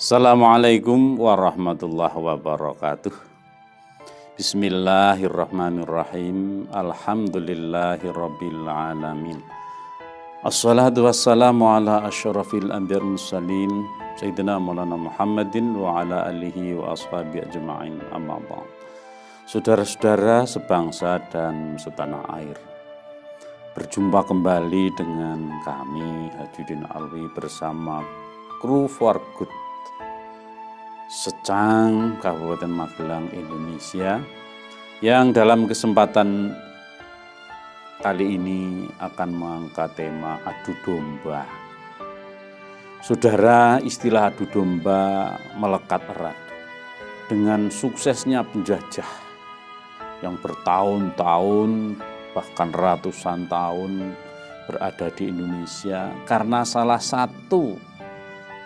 Assalamualaikum warahmatullahi wabarakatuh. Bismillahirrahmanirrahim. Alhamdulillahirabbil alamin. Assalatu wassalamu ala asyrafil anbiya'i wal mursalin Sayyidina Maulana Muhammadin wa ala alihi wa ashabihi ajma'in, amma ba'd. Saudara-saudara sebangsa dan setanah air, berjumpa kembali dengan kami Hajuddin Alwi bersama kru For Good Secang Kabupaten Magelang, Indonesia, yang dalam kesempatan kali ini akan mengangkat tema adu domba. Saudara, istilah adu domba melekat erat dengan suksesnya penjajah yang bertahun-tahun bahkan ratusan tahun berada di Indonesia, karena salah satu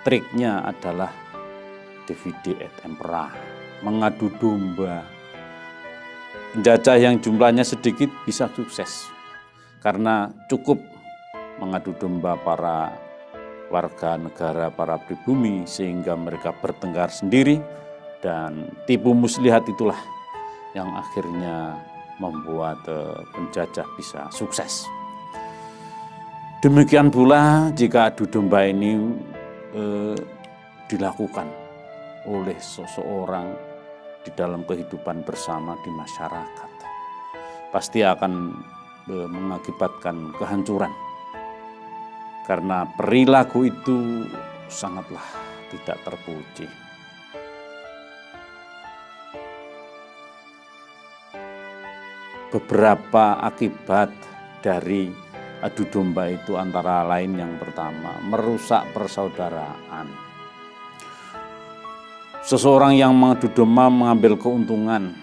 triknya adalah divide et impera, mengadu domba. Penjajah yang jumlahnya sedikit bisa sukses karena cukup mengadu domba para warga negara, para pribumi, sehingga mereka bertengkar sendiri, dan tipu muslihat itulah yang akhirnya membuat penjajah bisa sukses. Demikian pula jika adu domba ini dilakukan oleh seseorang di dalam kehidupan bersama di masyarakat, pasti akan mengakibatkan kehancuran, karena perilaku itu sangatlah tidak terpuji. Beberapa akibat dari adu domba itu antara lain, yang pertama, merusak persaudaraan. Seseorang yang mengadu domba mengambil keuntungan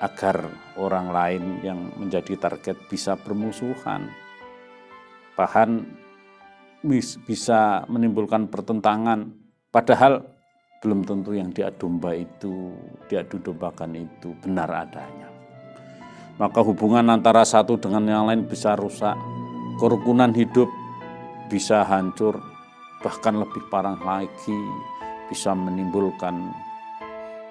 agar orang lain yang menjadi target bisa bermusuhan, bahkan bisa menimbulkan pertentangan, padahal belum tentu yang diadu dombakan itu benar adanya. Maka hubungan antara satu dengan yang lain bisa rusak, kerukunan hidup bisa hancur, bahkan lebih parah lagi bisa menimbulkan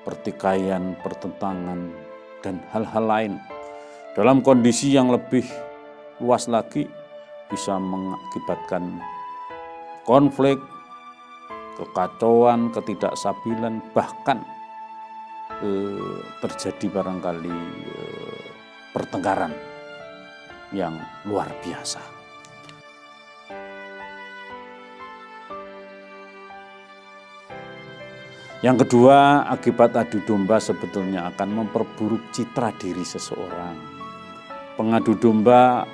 pertikaian, pertentangan, dan hal-hal lain. Dalam kondisi yang lebih luas lagi, bisa mengakibatkan konflik, kekacauan, ketidakstabilan, bahkan terjadi barangkali pertengkaran yang luar biasa. Yang kedua, akibat adu domba sebetulnya akan memperburuk citra diri seseorang. Pengadu domba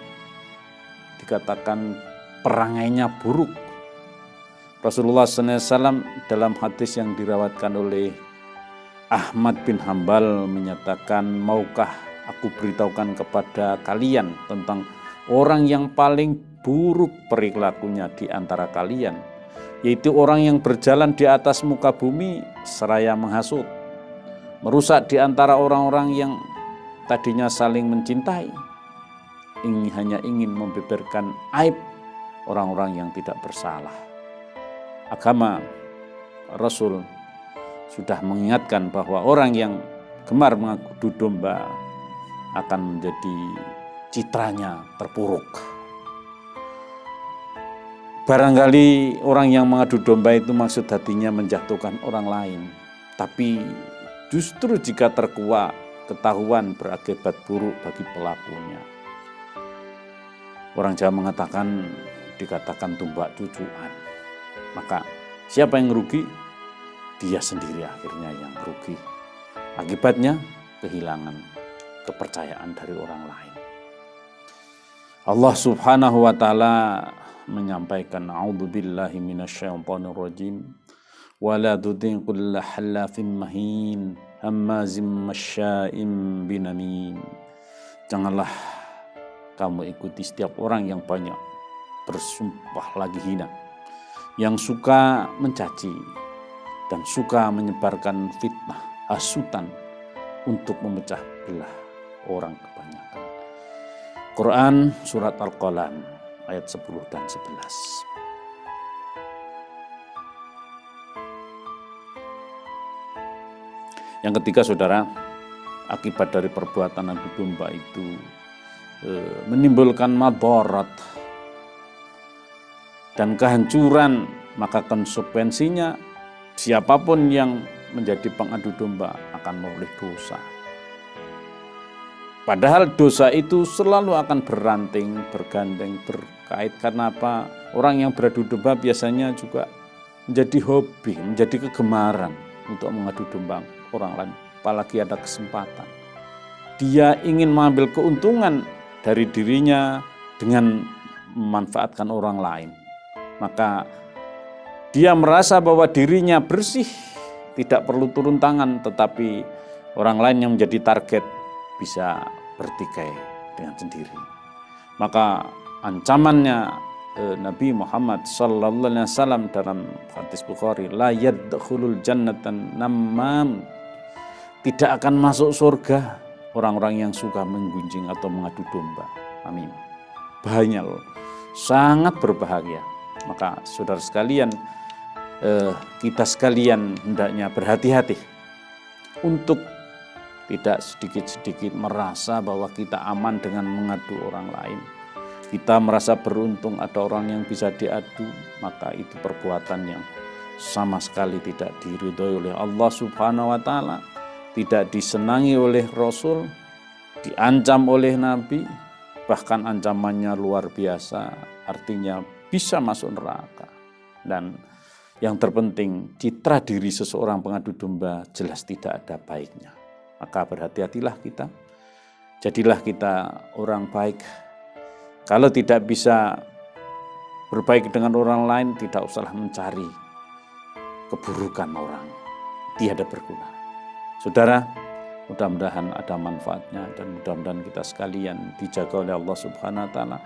dikatakan perangainya buruk. Rasulullah SAW dalam hadis yang dirawatkan oleh Ahmad bin Hambal menyatakan, maukah aku beritahukan kepada kalian tentang orang yang paling buruk perilakunya di antara kalian, yaitu orang yang berjalan di atas muka bumi seraya menghasut, merusak di antara orang-orang yang tadinya saling mencintai, hanya ingin membeberkan aib orang-orang yang tidak bersalah. Agama Rasul sudah mengingatkan bahwa orang yang gemar mengadu domba akan menjadi citranya terpuruk. Barangkali orang yang mengadu domba itu maksud hatinya menjatuhkan orang lain, tapi justru jika terkuak, ketahuan berakibat buruk bagi pelakunya. Orang Jawa mengatakan, dikatakan tumbak cucuan. Maka siapa yang rugi? Dia sendiri akhirnya yang rugi. Akibatnya kehilangan kepercayaan dari orang lain. Allah Subhanahu wa ta'ala menyampaikan, a'udzubillahi minasyaitonirrajim, wala tuti' kulla halafin mahin hammazim masya'im binamin. Janganlah kamu ikuti setiap orang yang banyak bersumpah lagi hina, yang suka mencaci, dan suka menyebarkan fitnah, hasutan untuk memecah belah orang kebanyakan. Quran surat Al-Qalam ayat 10 dan 11. Yang ketiga, saudara, akibat dari perbuatan adu domba itu menimbulkan madarat dan kehancuran, maka konsekuensinya siapapun yang menjadi pengadu domba akan memperoleh dosa. Padahal dosa itu selalu akan beranting, bergandeng, berkait. Karena apa? Orang yang beradu domba biasanya juga menjadi hobi, menjadi kegemaran untuk mengadu domba orang lain. Apalagi ada kesempatan. Dia ingin mengambil keuntungan dari dirinya dengan memanfaatkan orang lain. Maka dia merasa bahwa dirinya bersih, tidak perlu turun tangan, tetapi orang lain yang menjadi target bisa bertikai dengan sendiri. Maka ancamannya Nabi Muhammad SAW dalam hadis Bukhari, la yadkhulul jannatan namam, tidak akan masuk surga orang-orang yang suka menggunjing atau mengadu domba. Amin. Bahaya loh, sangat berbahaya. Maka saudara sekalian, kita sekalian hendaknya berhati-hati untuk tidak sedikit-sedikit merasa bahwa kita aman dengan mengadu orang lain. Kita merasa beruntung ada orang yang bisa diadu, maka itu perbuatan yang sama sekali tidak diridhoi oleh Allah Subhanahu wa Ta'ala, tidak disenangi oleh Rasul, diancam oleh Nabi, bahkan ancamannya luar biasa, artinya bisa masuk neraka. Dan yang terpenting, citra diri seseorang pengadu domba jelas tidak ada baiknya. Maka berhati-hatilah kita, jadilah kita orang baik. Kalau tidak bisa berbaik dengan orang lain, tidak usahlah mencari keburukan orang, tiada berguna. Saudara, mudah-mudahan ada manfaatnya dan mudah-mudahan kita sekalian dijaga oleh Allah Subhanahu wa Ta'ala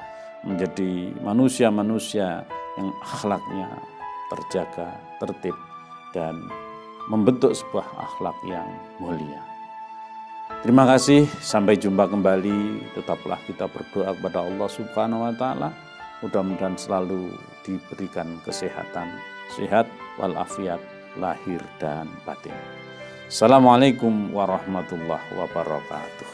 menjadi manusia-manusia yang akhlaknya terjaga, tertib, dan membentuk sebuah akhlak yang mulia. Terima kasih, sampai jumpa kembali. Tetaplah kita berdoa kepada Allah Subhanahu wa Ta'ala. Mudah-mudahan selalu diberikan kesehatan, sehat walafiat lahir dan batin. Assalamualaikum warahmatullahi wabarakatuh.